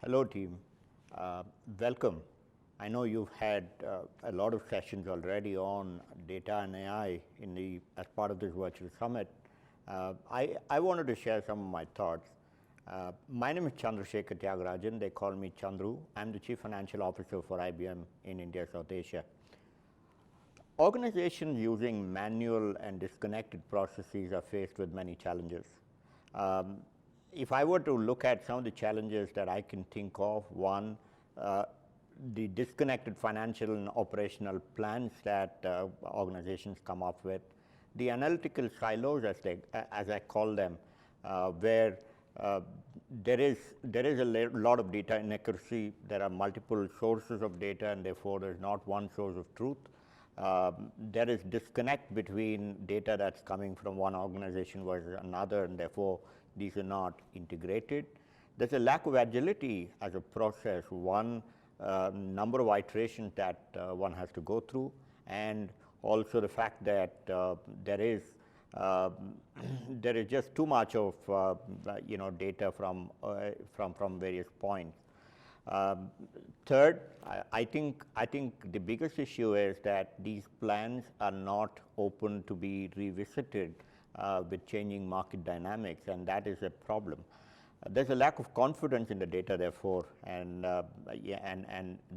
Hello team, welcome. I know you've had a lot of sessions already on data and AI as part of this virtual summit. I wanted to share some of my thoughts. My name is Chandrasekar Thyagarajan. They call me Chandru. I'm the Chief Financial Officer for IBM in India, South Asia. Organizations using manual and disconnected processes are faced with many challenges. If I were to look at some of the challenges that I can think of, one, the disconnected financial and operational plans that organizations come up with, the analytical silos, as I call them, where there is a lot of data inaccuracy. There are multiple sources of data, and therefore there's not one source of truth. There is disconnect between data that's coming from one organization versus another, and therefore these are not integrated. There's a lack of agility as a process, one number of iterations that one has to go through, and also the fact that there is just too much of data from various points. Third, I think the biggest issue is that these plans are not open to be revisited with changing market dynamics, and that is a problem. There's a lack of confidence in the data, therefore, and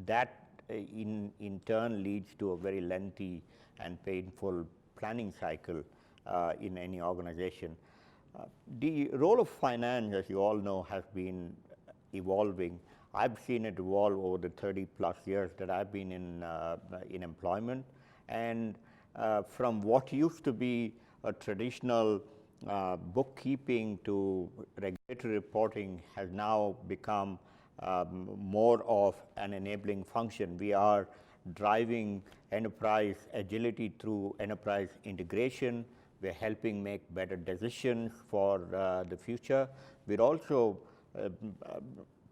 that in turn leads to a very lengthy and painful planning cycle in any organization. The role of finance, as you all know, has been evolving. I've seen it evolve over the 30+ years that I've been in employment, and from what used to be a traditional bookkeeping to regulatory reporting has now become more of an enabling function. We are driving enterprise agility through enterprise integration. We're helping make better decisions for the future. We're also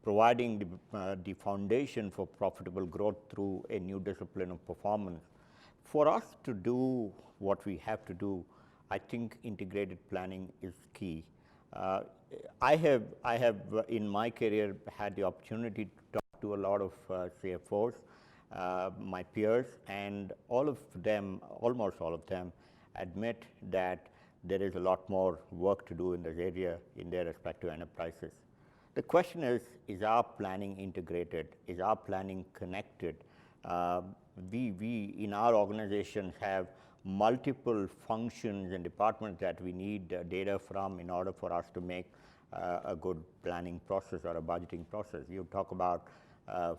providing the foundation for profitable growth through a new discipline of performance. For us to do what we have to do, I think integrated planning is key. I have in my career had the opportunity to talk to a lot of CFOs, my peers, and almost all of them admit that there is a lot more work to do in this area in their respective enterprises. The question is our planning integrated? Is our planning connected? We in our organizations have multiple functions and departments that we need data from in order for us to make a good planning process or a budgeting process. You talk about,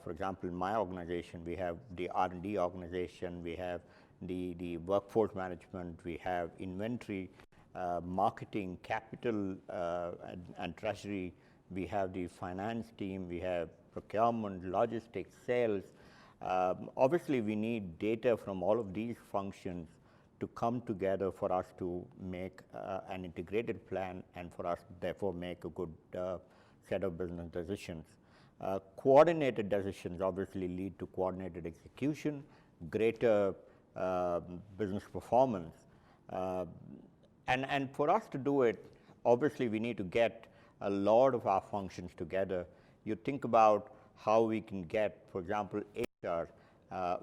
for example, in my organization, we have the R&D organization, we have the workforce management, we have inventory, marketing, capital, and treasury. We have the finance team, we have procurement, logistics, sales. Obviously, we need data from all of these functions to come together for us to make an integrated plan and for us, therefore, make a good set of business decisions. Coordinated decisions obviously lead to coordinated execution, greater business performance. And for us to do it, obviously, we need to get a lot of our functions together. You think about how we can get, for example, HR,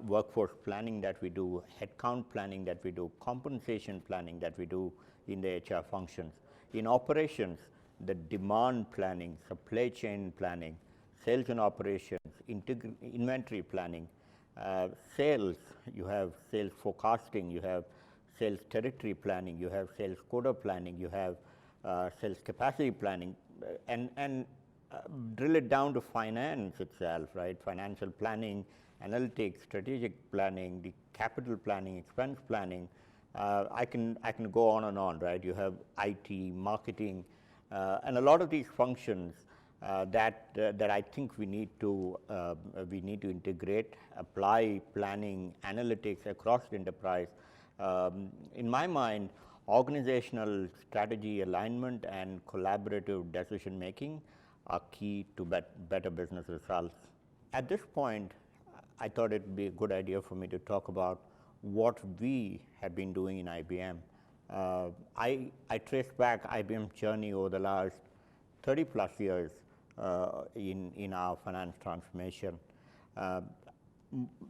workforce planning that we do, headcount planning that we do, compensation planning that we do in the HR functions. In operations, the demand planning, supply chain planning, sales and operations, inventory planning, sales, you have sales forecasting, you have sales territory planning, you have sales quota planning, you have sales capacity planning, and drill it down to finance itself, right? Financial planning, analytics, strategic planning, the capital planning, expense planning. I can go on and on, right? You have IT, marketing, and a lot of these functions that I think we need to integrate, apply planning, analytics across the enterprise. In my mind, organizational strategy alignment and collaborative decision making are key to better business results. At this point, I thought it'd be a good idea for me to talk about what we have been doing in IBM. I trace back IBM's journey over the last 30+ years in our finance transformation.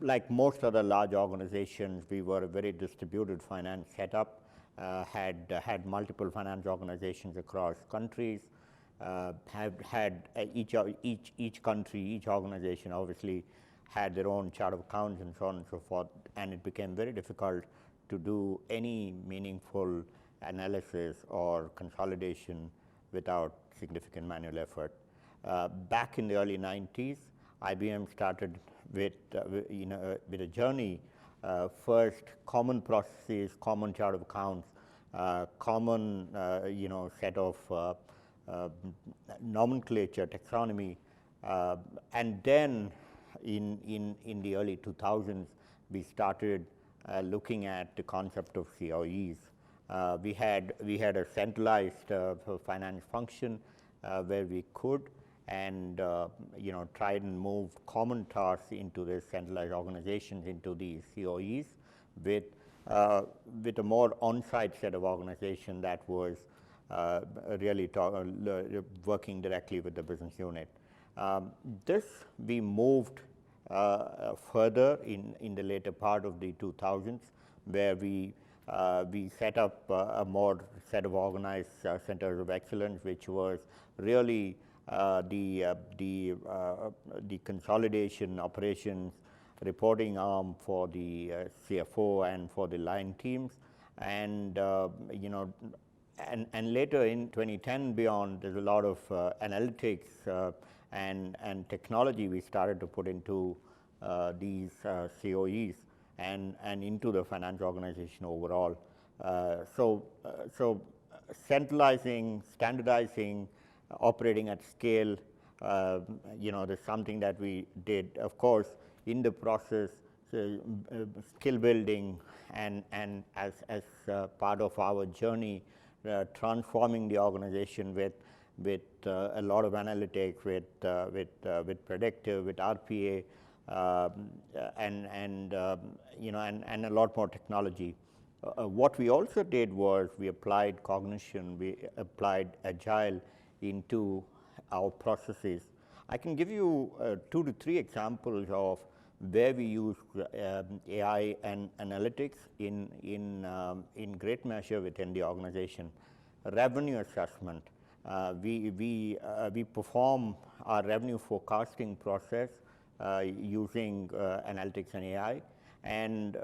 Like most other large organizations, we were a very distributed finance setup, had multiple finance organizations across countries, have had each country, each organization obviously had their own chart of accounts and so on and so forth, and it became very difficult to do any meaningful analysis or consolidation without significant manual effort. Back in the early 90s, IBM started with a journey. First, common processes, common chart of accounts, common set of nomenclature, taxonomy, and then in the early 2000s, we started looking at the concept of COEs. We had a centralized finance function where we could, and tried and moved common tasks into the centralized organizations, into these COEs, with a more on-site set of organization that was really working directly with the business unit. This we moved further in the later part of the 2000s, where we set up a more set of organized centers of excellence, which was really the consolidation operations reporting arm for the CFO and for the line teams, and and later in 2010 beyond, there's a lot of analytics and technology we started to put into these COEs and into the finance organization overall. So centralizing, standardizing, operating at scale, there's something that we did. Of course, in the process, skill building and as part of our journey, transforming the organization with a lot of analytics, with predictive, with RPA, and a lot more technology. What we also did was we applied cognition, we applied agile into our processes. I can give you 2 to 3 examples of where we use AI and analytics in great measure within the organization. Revenue assessment. We perform our revenue forecasting process using analytics and AI, and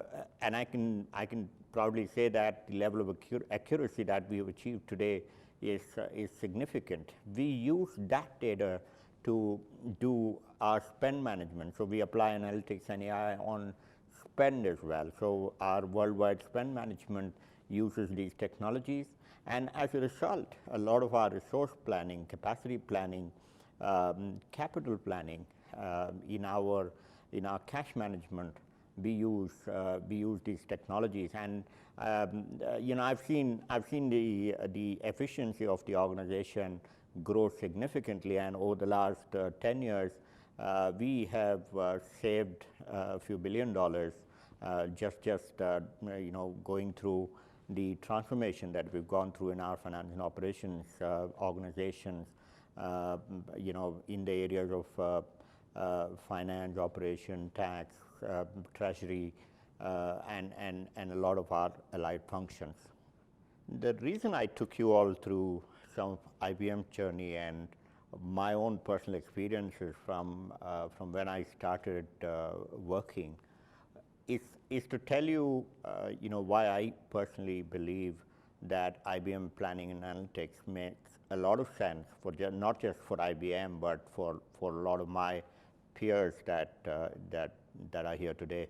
I can proudly say that the level of accuracy that we have achieved today is significant. We use that data to do our spend management. So we apply analytics and AI on spend as well. So our worldwide spend management uses these technologies, and as a result, a lot of our resource planning, capacity planning, capital planning, in our cash management, we use these technologies. And I've seen the efficiency of the organization grow significantly, and over the last 10 years, we have saved a few $1 billion just going through the transformation that we've gone through in our finance and operations organizations, in the areas of finance, operation, tax, treasury, and a lot of our allied functions. The reason I took you all through some of IBM's journey and my own personal experiences from when I started working is to tell you, why I personally believe that IBM Planning and Analytics makes a lot of sense for not just for IBM, but for a lot of my peers that are here today.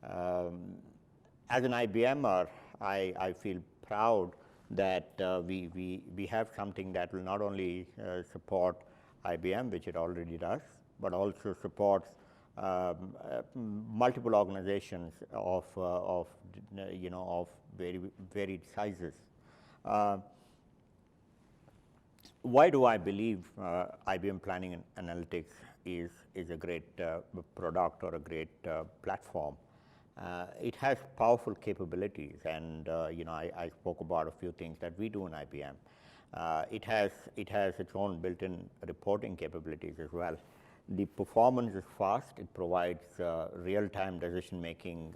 As an IBMer, I feel proud that we have something that will not only support IBM, which it already does, but also supports multiple organizations of very varied sizes. Why do I believe IBM Planning and Analytics is a great product or a great platform? It has powerful capabilities, and I spoke about a few things that we do in IBM. It has its own built-in reporting capabilities as well. The performance is fast. It provides real-time decision-making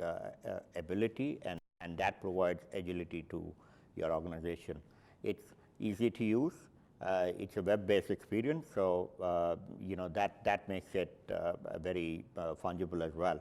ability, and that provides agility to your organization. It's easy to use. It's a web-based experience, so that makes it very fungible as well.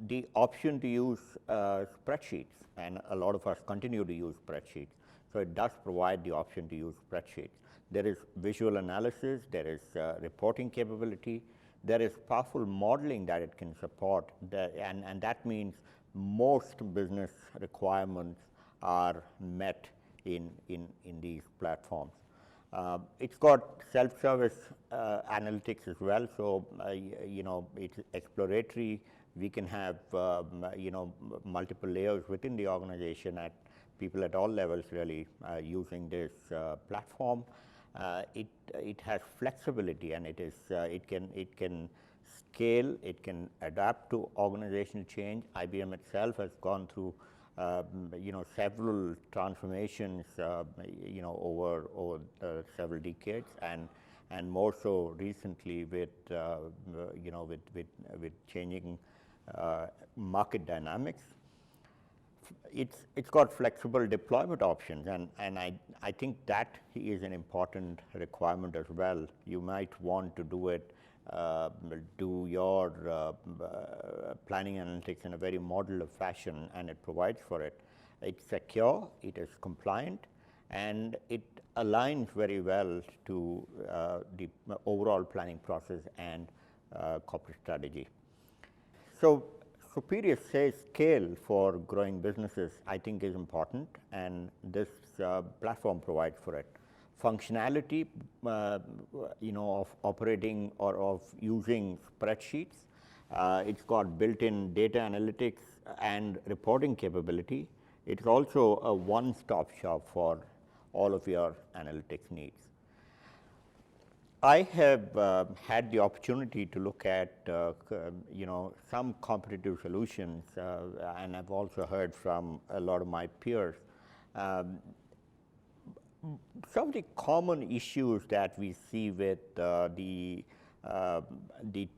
The option to use spreadsheets, and a lot of us continue to use spreadsheets. So it does provide the option to use spreadsheets. There is visual analysis, there is reporting capability, there is powerful modeling that it can support, and that means most business requirements are met in these platforms. It's got self-service analytics as well, so it's exploratory. We can have multiple layers within the organization, at people at all levels really using this platform. It has flexibility, and it can scale, it can adapt to organizational change. IBM itself has gone through several transformations over several decades, and more so recently with changing market dynamics. It's got flexible deployment options, and I think that is an important requirement as well. You might want to do your planning analytics in a very modular fashion, and it provides for it. It's secure, it is compliant, and it aligns very well to the overall planning process and corporate strategy. So superior scale for growing businesses, I think, is important, and this platform provides for it. Functionality, of operating or of using spreadsheets. It's got built-in data analytics and reporting capability. It's also a one-stop shop for all of your analytics needs. I have had the opportunity to look at some competitive solutions, and I've also heard from a lot of my peers. Some of the common issues that we see with the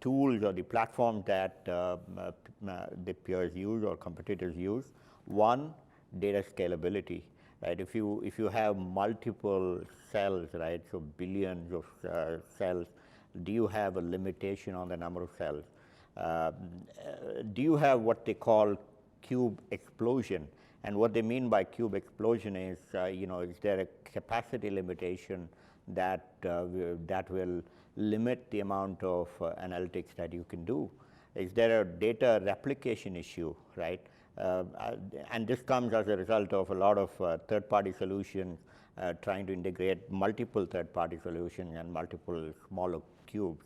tools or the platforms that the peers use or competitors use. One, data scalability. Right? If you have multiple cells, right, so billions of cells, do you have a limitation on the number of cells? Do you have what they call cube explosion? And what they mean by cube explosion is, is there a capacity limitation that will limit the amount of analytics that you can do? Is there a data replication issue, right? And this comes as a result of a lot of third-party solutions trying to integrate multiple third-party solutions and multiple smaller cubes.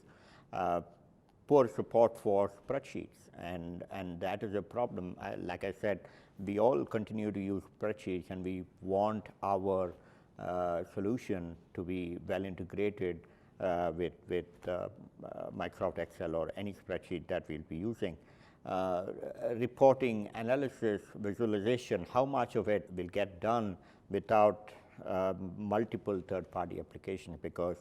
Poor support for spreadsheets, and that is a problem. Like I said, we all continue to use spreadsheets, and we want our solution to be well integrated with Microsoft Excel or any spreadsheet that we'll be using. Reporting, analysis, visualization, how much of it will get done without multiple third-party applications, because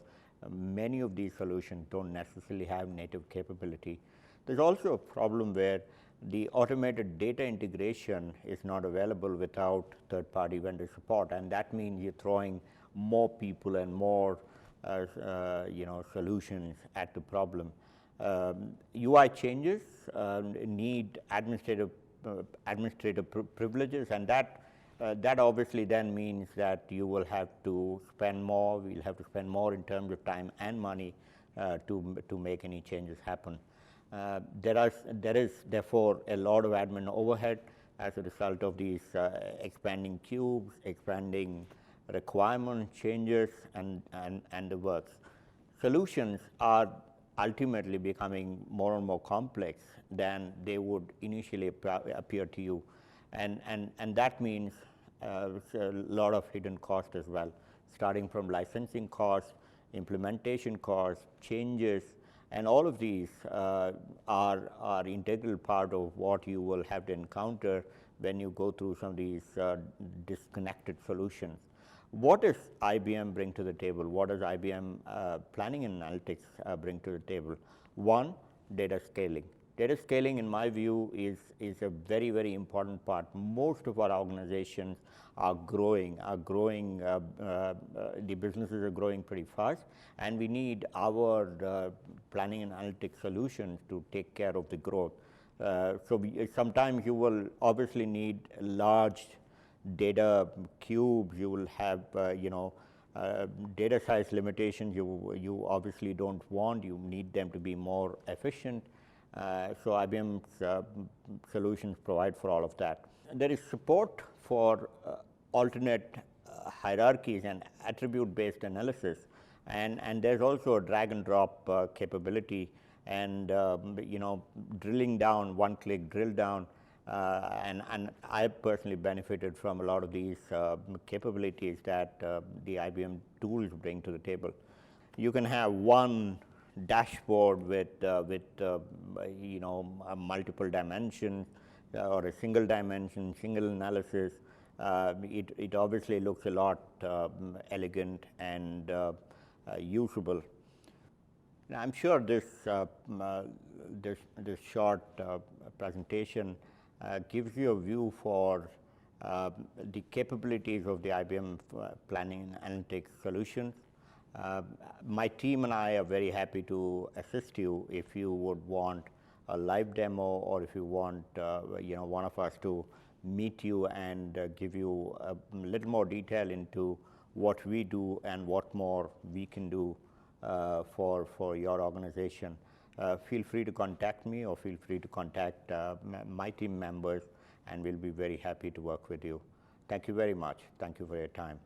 many of these solutions don't necessarily have native capability. There's also a problem where the automated data integration is not available without third-party vendor support, and that means you're throwing more people and more solutions at the problem. UI changes need administrative privileges, and that obviously then means that you will have to spend more. We'll have to spend more in terms of time and money to make any changes happen. There is therefore a lot of admin overhead as a result of these expanding cubes, expanding requirement changes, and the works. Solutions are ultimately becoming more and more complex than they would initially appear to you, and that means a lot of hidden cost as well, starting from licensing costs, implementation costs, changes, and all of these are integral part of what you will have to encounter when you go through some of these disconnected solutions. What does IBM bring to the table? What does IBM planning and analytics bring to the table? One, data scaling. Data scaling, in my view, is a very, very important part. Most of our organizations are growing, the businesses are growing pretty fast, and we need our planning and analytics solutions to take care of the growth. Sometimes you will obviously need large data cubes, you will have data size limitations you obviously don't want, you need them to be more efficient. So IBM's solutions provide for all of that. There is support for alternate hierarchies and attribute-based analysis, and there's also a drag and drop capability, and drilling down, one-click drill down. And I personally benefited from a lot of these capabilities that the IBM tools bring to the table. You can have one dashboard with multiple dimensions or a single dimension, single analysis. It obviously looks a lot elegant and usable. Now, I'm sure this short presentation gives you a view for the capabilities of the IBM planning and analytics solutions. My team and I are very happy to assist you if you would want a live demo, or if you want one of us to meet you and give you a little more detail into what we do and what more we can do for your organization. Feel free to contact me, or feel free to contact my team members, and we'll be very happy to work with you. Thank you very much. Thank you for your time.